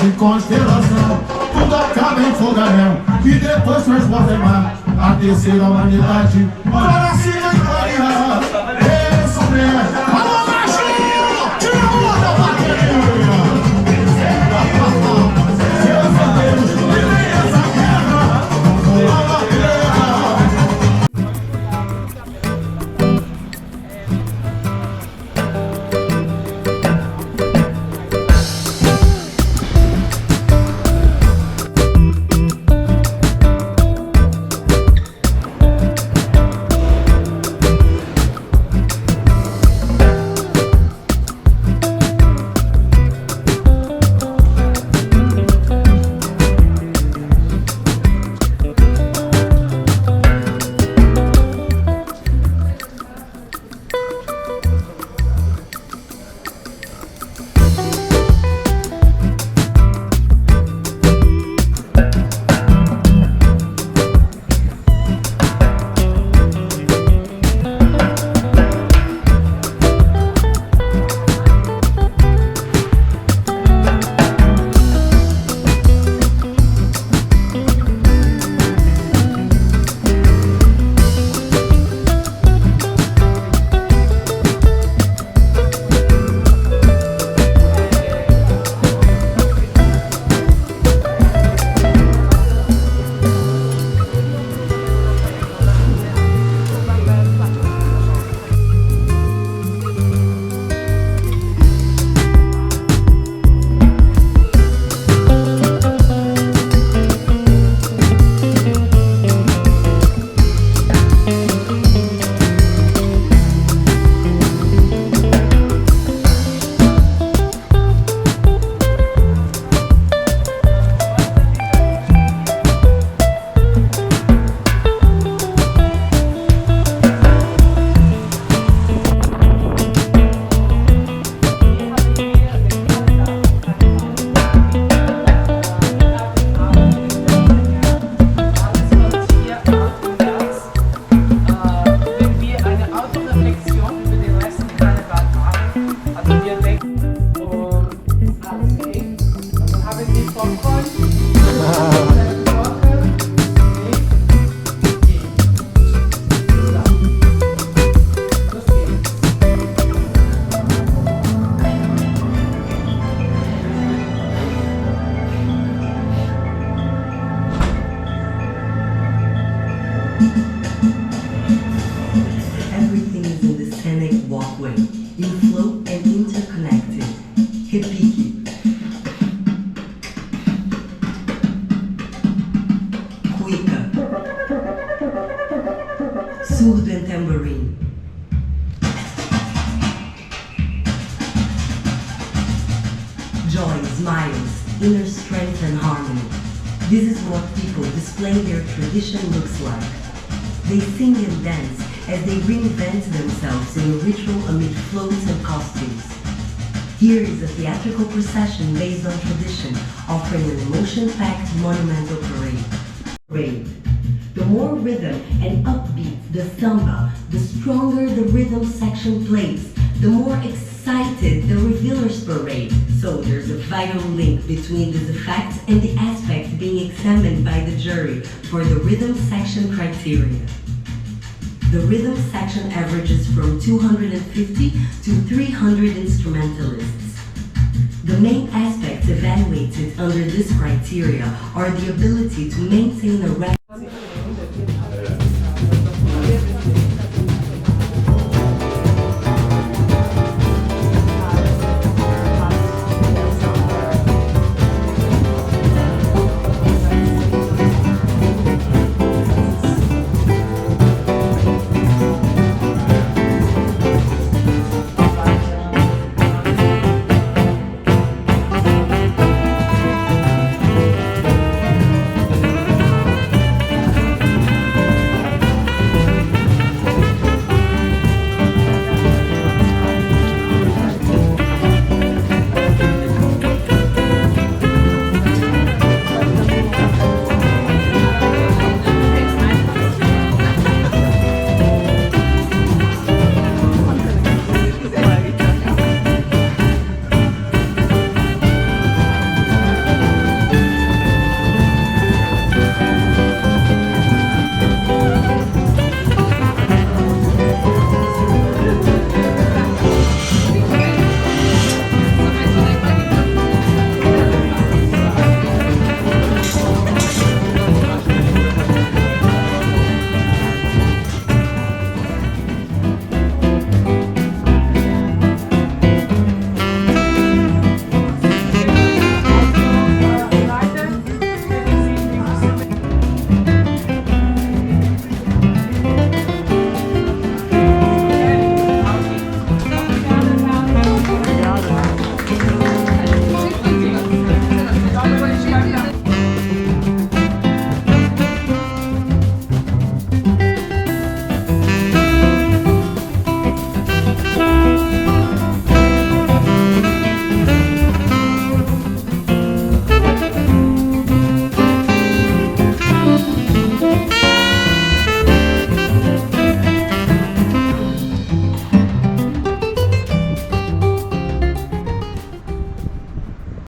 De constelação, tudo acaba em fogaréu e depois transforma em mar a terceira humanidade. Para se glória, isso mesmo. Alô, baixinho, tira a mão da bateria. Seus Deus, vivem essa guerra, vamos lá, Everything is in the scenic walkway, in flow and interconnected. Repique. Cuica. Surdo and tambourine. Joy, smiles, inner strength and harmony. This is what people displaying their tradition looks like. They sing and dance as they reinvent themselves in a ritual amid floats and costumes. Here is a theatrical procession based on tradition, offering an emotion-packed monumental parade. The more rhythm and upbeat the samba, the stronger the rhythm section plays, the more exciting cited the Revealers Parade, so there's a vital link between this effect and the aspect being examined by the jury for the rhythm section criteria. The rhythm section averages from 250 to 300 instrumentalists. The main aspects evaluated under this criteria are the ability to maintain a